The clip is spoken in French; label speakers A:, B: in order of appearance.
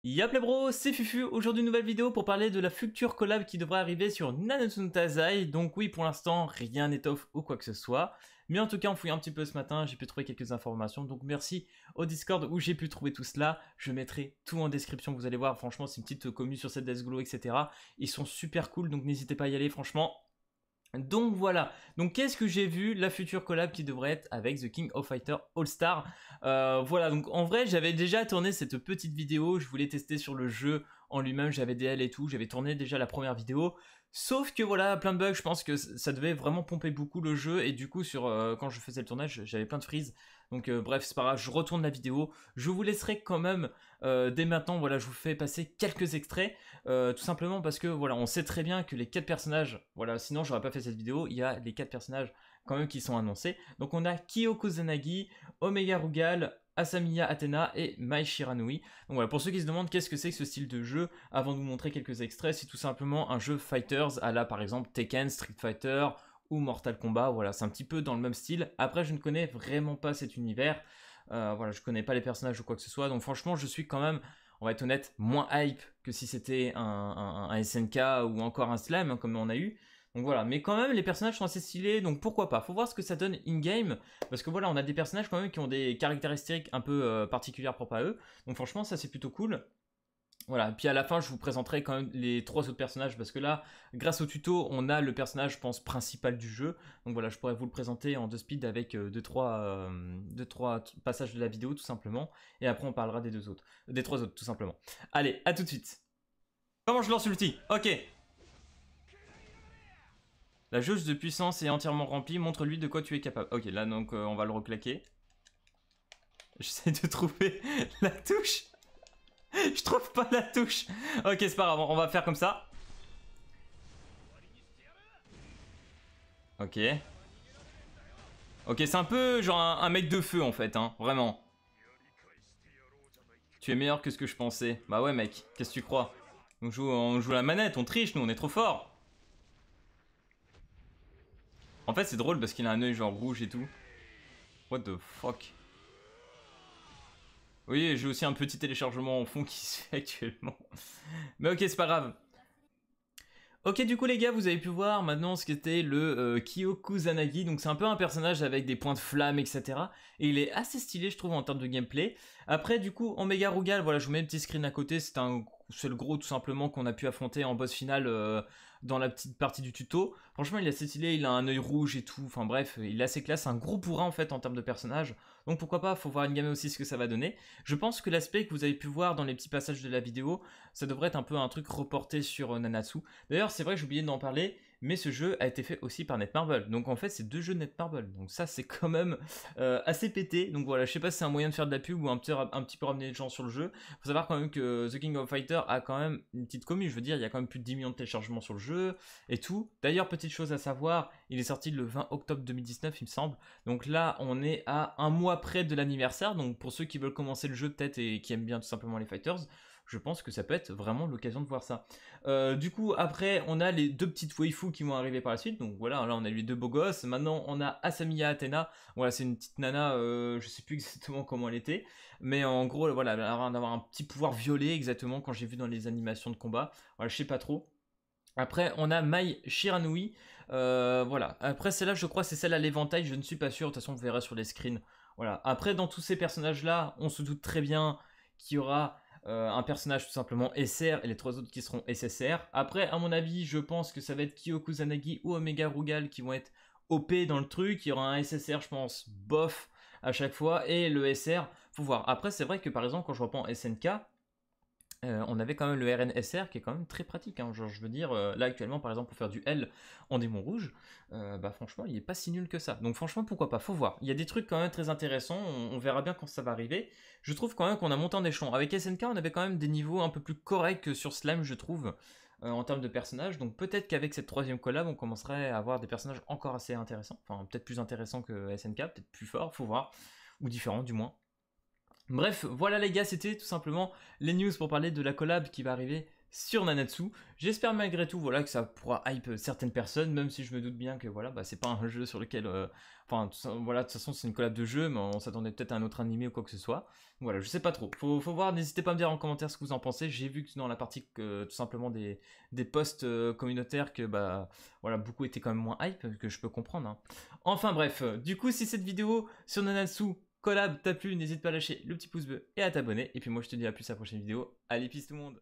A: Yop les bros, c'est Fufu. Aujourd'hui une nouvelle vidéo pour parler de la future collab qui devrait arriver sur Nanatsu no Taizai. Donc oui, pour l'instant, rien n'est off ou quoi que ce soit. Mais en tout cas, en fouillant un petit peu ce matin, j'ai pu trouver quelques informations. Donc merci au Discord où j'ai pu trouver tout cela. Je mettrai tout en description, vous allez voir. Franchement, c'est une petite commu sur cette Deathglow, etc. Ils sont super cool, donc n'hésitez pas à y aller, franchement. Donc voilà, donc qu'est-ce que j'ai vu? La future collab qui devrait être avec The King of Fighters All-Star. Voilà, donc en vrai j'avais déjà tourné cette petite vidéo, je voulais tester sur le jeu en lui-même, j'avais DL et tout, j'avais tourné déjà la première vidéo. Sauf que voilà, plein de bugs, je pense que ça devait vraiment pomper beaucoup le jeu, et du coup quand je faisais le tournage, j'avais plein de freeze. Donc bref, c'est pas grave, je retourne la vidéo. Je vous laisserai quand même, dès maintenant, voilà, je vous fais passer quelques extraits, tout simplement parce que voilà, on sait très bien que les 4 personnages, voilà, sinon j'aurais pas fait cette vidéo, il y a les 4 personnages quand même qui sont annoncés. Donc on a Kyoko Kusanagi, Omega Rugal, Asamiya Athena et Mai Shiranui. Donc voilà, pour ceux qui se demandent qu'est-ce que c'est que ce style de jeu, avant de vous montrer quelques extraits, c'est tout simplement un jeu fighters à la par exemple Tekken, Street Fighter ou Mortal Kombat. Voilà, c'est un petit peu dans le même style. Après, je ne connais vraiment pas cet univers. Voilà, je connais pas les personnages ou quoi que ce soit. Donc franchement, je suis quand même, on va être honnête, moins hype que si c'était un SNK ou encore un Slam, hein, comme on a eu. Donc voilà, mais quand même les personnages sont assez stylés, donc pourquoi pas. Faut voir ce que ça donne in-game, parce que voilà, on a des personnages quand même qui ont des caractéristiques un peu particulières propres à eux. Donc franchement, ça c'est plutôt cool. Voilà, et puis à la fin, je vous présenterai quand même les 3 autres personnages, parce que là, grâce au tuto, on a le personnage, je pense, principal du jeu. Donc voilà, je pourrais vous le présenter en 2 speed avec 2-3 passages de la vidéo, tout simplement. Et après, on parlera des 3 autres, tout simplement. Allez, à tout de suite. Comment je lance l'ulti? Ok. La jauge de puissance est entièrement remplie, montre-lui de quoi tu es capable. Ok, là donc on va le reclaquer. J'essaie de trouver la touche. Je trouve pas la touche. Ok, c'est pas grave, on va faire comme ça. Ok. Ok, c'est un peu genre un mec de feu en fait, hein, vraiment. Tu es meilleur que ce que je pensais. Bah ouais mec, qu'est-ce que tu crois? On joue à la manette, on triche, nous, on est trop fort. En fait, c'est drôle parce qu'il a un œil genre rouge et tout. What the fuck? Oui, j'ai aussi un petit téléchargement en fond qui se fait actuellement. Mais ok, c'est pas grave. Ok, du coup les gars, vous avez pu voir maintenant ce qu'était le Kyoko Kusanagi. Donc c'est un peu un personnage avec des points de flamme, etc. Et il est assez stylé, je trouve, en termes de gameplay. Après, du coup, Omega Rugal, voilà, je vous mets un petit screen à côté. C'est le gros, tout simplement, qu'on a pu affronter en boss final dans la petite partie du tuto. Franchement, il est assez stylé, il a un œil rouge et tout. Enfin bref, il est assez classe. Un gros bourrin, en fait, en termes de personnage. Donc pourquoi pas, faut voir une game aussi ce que ça va donner. Je pense que l'aspect que vous avez pu voir dans les petits passages de la vidéo, ça devrait être un peu un truc reporté sur Nanatsu. D'ailleurs, c'est vrai que j'ai oublié d'en parler, mais ce jeu a été fait aussi par Netmarble. Donc en fait, c'est 2 jeux Netmarble. Donc ça, c'est quand même assez pété. Donc voilà, je sais pas si c'est un moyen de faire de la pub ou un petit peu ramener les gens sur le jeu. Faut savoir quand même que The King of Fighters a quand même une petite commu. Je veux dire, il y a quand même plus de 10 millions de téléchargements sur le jeu et tout. D'ailleurs, petite chose à savoir, il est sorti le 20 octobre 2019, il me semble. Donc là, on est à un mois près de l'anniversaire. Donc pour ceux qui veulent commencer le jeu peut-être et qui aiment bien tout simplement les fighters, je pense que ça peut être vraiment l'occasion de voir ça. Du coup, après, on a les 2 petites waifus qui vont arriver par la suite. Donc voilà, là, on a les 2 beaux gosses. Maintenant, on a Asamiya Athena. Voilà, c'est une petite nana, je sais plus exactement comment elle était. Mais en gros, voilà, elle a l'air d'avoir un petit pouvoir violet, exactement, quand j'ai vu dans les animations de combat. Voilà, je sais pas trop. Après, on a Mai Shiranui. Voilà. Après, celle-là, je crois, c'est celle à l'éventail. Je ne suis pas sûr. De toute façon, vous verrez sur les screens. Voilà. Après, dans tous ces personnages-là, on se doute très bien qu'il y aura un personnage tout simplement SR et les 3 autres qui seront SSR. Après, à mon avis, je pense que ça va être Kyoko Kusanagi ou Omega Rugal qui vont être OP dans le truc. Il y aura un SSR, je pense, bof à chaque fois. Et le SR, faut voir. Après, c'est vrai que par exemple, quand je reprends SNK, on avait quand même le RNSR qui est quand même très pratique, hein. Genre, je veux dire, là actuellement par exemple pour faire du L en démon rouge, bah franchement il est pas si nul que ça. Donc franchement pourquoi pas, faut voir. Il y a des trucs quand même très intéressants, on verra bien quand ça va arriver. Je trouve quand même qu'on a monté en échelon. Avec SNK on avait quand même des niveaux un peu plus corrects que sur Slime je trouve, en termes de personnages. Donc peut-être qu'avec cette 3ème collab on commencerait à avoir des personnages encore assez intéressants. Enfin peut-être plus intéressants que SNK, peut-être plus forts, faut voir. Ou différents du moins. Bref, voilà les gars, c'était tout simplement les news pour parler de la collab qui va arriver sur Nanatsu. J'espère malgré tout voilà, que ça pourra hype certaines personnes, même si je me doute bien que voilà, bah, c'est pas un jeu sur lequel... Enfin, voilà, de toute façon c'est une collab de jeu, mais on s'attendait peut-être à un autre animé ou quoi que ce soit. Voilà, je sais pas trop. Faut voir, n'hésitez pas à me dire en commentaire ce que vous en pensez. J'ai vu que dans la partie tout simplement des posts communautaires que bah voilà, beaucoup étaient quand même moins hype, que je peux comprendre. Hein. Enfin bref, du coup si cette vidéo sur Nanatsu collab t'a plu, n'hésite pas à lâcher le petit pouce bleu et à t'abonner. Et puis moi je te dis à plus à la prochaine vidéo. Allez peace tout le monde.